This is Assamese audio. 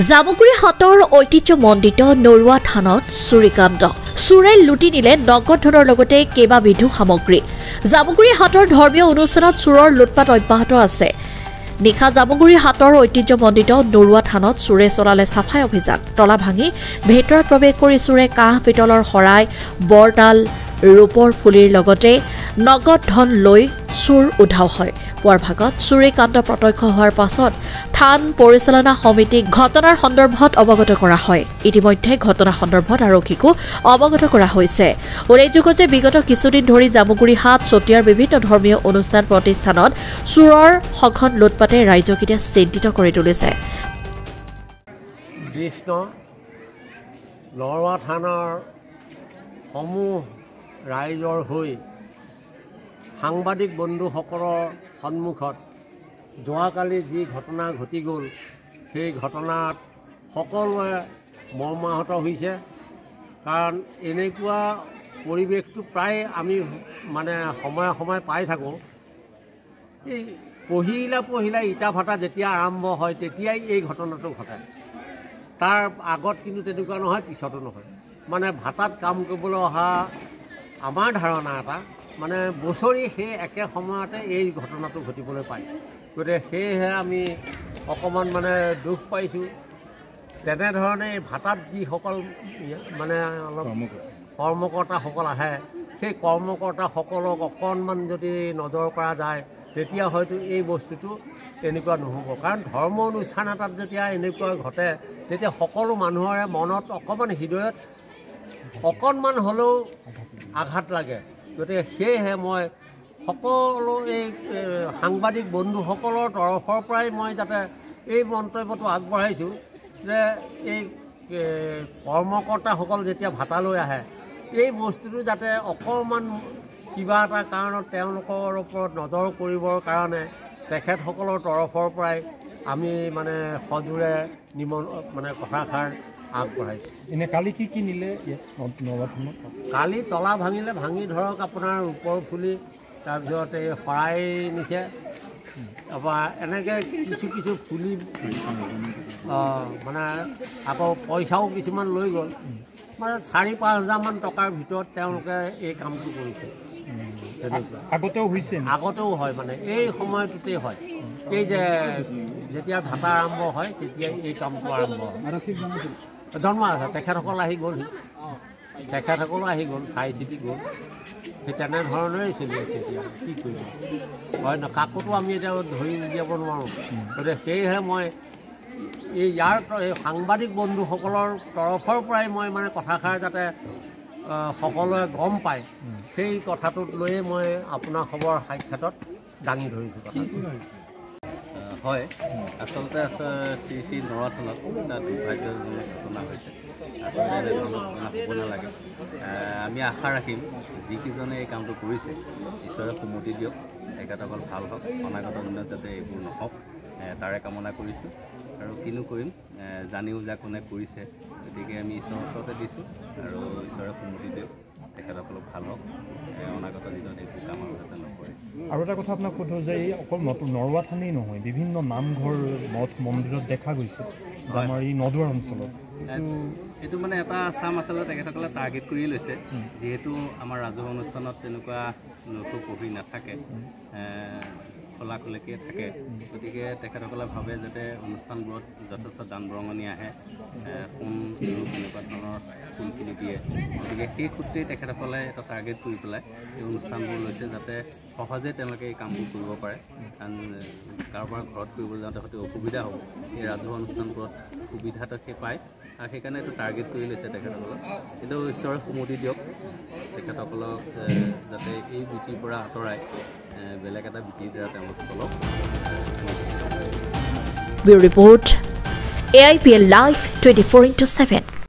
জামুগুৰি হাটৰ ঐতিহ্যমণ্ডিত নৰুৱা থানত চুৰিকাণ্ড চুৰে লুটি নিলে নগদ ধনৰ লগতে কেইবাবিধো সামগ্ৰী জামুগুৰি হাটৰ ধৰ্মীয় অনুষ্ঠানত চুৰৰ লুটপাট অব্যাহত আছে নিখা জামুগুৰি হাটৰ ঐতিহ্যমণ্ডিত নৰুৱা থানত চুৰে চলালে সাফাই অভিযান তলা ভাঙি ভিতৰত প্ৰৱেশ কৰি চুৰে কাহ পিতলৰ শৰাই বৰতাল ৰূপৰ ফুলিৰ লগতে নগদ ধন লৈ চুৰ উধাও হয় পুৱাৰ ভাগত চুৰি কাণ্ড প্ৰত্যক্ষ হোৱাৰ পাছত থান পৰিচালনা সমিতিক ঘটনাৰ সন্দৰ্ভত অৱগত কৰা হয় ইতিমধ্যে ঘটনা সন্দৰ্ভত আৰক্ষীকো অৱগত কৰা হৈছে উল্লেখযোগ্য যে বিগত কিছুদিন ধৰি জামুগুৰি হাট চতিয়াৰ বিভিন্ন ধৰ্মীয় অনুষ্ঠান প্ৰতিষ্ঠানত চুৰৰ সঘন লুটপাতে ৰাইজক এতিয়া চিন্তিত কৰি তুলিছে নৰুৱা থানৰ সমূহ ৰাইজৰ হৈ সাংবাদিক বন্ধুসকলৰ সন্মুখত যোৱাকালি যি ঘটনা ঘটি গ'ল সেই ঘটনাত সকলোৱে মৰ্মাহত হৈছে কাৰণ এনেকুৱা পৰিৱেশটো প্ৰায় আমি মানে সময়ে সময়ে পাই থাকোঁ এই পহিলা ইটা ভাটা যেতিয়া আৰম্ভ হয় তেতিয়াই এই ঘটনাটো ঘটে তাৰ আগত কিন্তু তেনেকুৱা নহয় পিছতো নহয় মানে ভাটাত কাম কৰিবলৈ অহা আমাৰ ধাৰণা এটা মানে বছৰি সেই একে সময়তে এই ঘটনাটো ঘটিবলৈ পায় গতিকে সেয়েহে আমি অকণমান মানে দুখ পাইছোঁ তেনেধৰণে এই ভাটাত যিসকল মানে অলপ কৰ্মকৰ্তাসকল আহে সেই কৰ্মকৰ্তাসকলক অকণমান যদি নজৰ কৰা যায় তেতিয়া হয়তো এই বস্তুটো এনেকুৱা নহ'ব কাৰণ ধৰ্ম অনুষ্ঠান এটাত যেতিয়া এনেকুৱা ঘটে তেতিয়া সকলো মানুহৰে মনত অকণমান হৃদয়ত অকণমান হ'লেও আঘাত লাগে গতিকে সেয়েহে মই সকলো এই সাংবাদিক বন্ধুসকলৰ তৰফৰ পৰাই মই যাতে এই মন্তব্যটো আগবঢ়াইছোঁ যে এই কৰ্মকৰ্তাসকল যেতিয়া ভাটালৈ আহে এই বস্তুটো যাতে অকণমান কিবা এটা কাৰণত তেওঁলোকৰ ওপৰত নজৰ কৰিবৰ কাৰণে তেখেতসকলৰ তৰফৰ পৰাই আমি মানে সজোৰে মানে কথাষাৰ আগবঢ়াইছোঁ এনে কালি কি নিলে কালি তলা ভাঙি ধৰক আপোনাৰ ৰূপৰ ফুলি তাৰপিছত এই শৰাই নিছে তাৰপৰা এনেকৈ কিছু ফুলি মানে আকৌ পইচাও কিছুমান লৈ গ'ল মানে 4-5 হাজাৰমান টকাৰ ভিতৰত তেওঁলোকে এই কামটো কৰিছে আগতেও হয় মানে এই সময়টোতেই হয় এই যে যেতিয়া ভাটা আৰম্ভ হয় তেতিয়াই এই কামটো আৰম্ভ হয় জন্ম আছে তেখেতসকল আহি গ'লহি তেখেতসকলো আহি গ'ল চাই চিতি গ'ল সেই তেনেধৰণেই চলি আছে এতিয়া কি কৰিব হয় ন কাকোতো আমি এতিয়া ধৰি উলিয়াব নোৱাৰোঁ গতিকে সেয়েহে মই এই সাংবাদিক বন্ধুসকলৰ তৰফৰ পৰাই মই মানে কথাষাৰ যাতে সকলোৱে গম পায় সেই কথাটোক লৈয়ে মই আপোনাৰ খবৰ সাক্ষাতত দাঙি ধৰিছোঁ কথাটো হয় আচলতে শ্ৰী নৰুৱা থানত এটা দুৰ্ভাগ্যজনক ঘটনা হৈছে আচলতে এনেধৰণৰ ঘটনা হ'ব নালাগে আমি আশা ৰাখিম যিকেইজনে এই কামটো কৰিছে ঈশ্বৰে সুমতি দিয়ক তেখেতসকল ভাল হওক অনাগত দিনত যাতে এইবোৰ নহওক তাৰে কামনা কৰিছোঁ আৰু কিনো কৰিম জানিও যা কোনে কৰিছে গতিকে আমি ঈশ্বৰৰ ওচৰতে দিছোঁ আৰু ঈশ্বৰে সুমতি দিয়ক তেখেতসকলক ভাল হওক অনাগত দিনত এইবোৰ কাম আৰু যাতে নকৰে আৰু এটা কথা আপোনাক সোধোঁ যে এই অকল নৰুৱা থানেই নহয় বিভিন্ন নামঘৰ মঠ মন্দিৰত দেখা গৈছে আমাৰ এই নদুৱাৰ অঞ্চলত এইটো মানে এটা চাম আচলতে তেখেতসকলে টাৰ্গেট কৰি লৈছে যিহেতু আমাৰ ৰাজহুৱা অনুষ্ঠানত তেনেকুৱা নথু পঢ়ি নাথাকে খোলাখুলিকৈ থাকে গতিকে তেখেতসকলে ভাবে যাতে অনুষ্ঠানবোৰত যথেষ্ট দান বৰঙণি আহে সোণ এনেকুৱা ধৰণৰ ফুলখিনি দিয়ে গতিকে সেই সূত্ৰেই তেখেতসকলে এটা টাৰ্গেট কৰি পেলাই এই অনুষ্ঠানবোৰ লৈছে যাতে সহজে তেওঁলোকে এই কামবোৰ কৰিব পাৰে কাৰণ কাৰোবাৰ ঘৰত কৰিবলৈ যাওঁতে হয়তো অসুবিধা হ'ব এই ৰাজহুৱা অনুষ্ঠানবোৰত সুবিধাটো সেই পায় আৰু সেইকাৰণে এইটো টাৰ্গেট কৰি লৈছে তেখেতসকলক কিন্তু ঈশ্বৰে সুমতি দিয়ক তেখেতসকলক যাতে এই বৃত্তিৰ পৰা আঁতৰাই বেলেগ এটা বৃত্তিৰ দ্বাৰা তেওঁলোক চলক ব্যুৰো ৰিপৰ্ট AIPL Live 24/7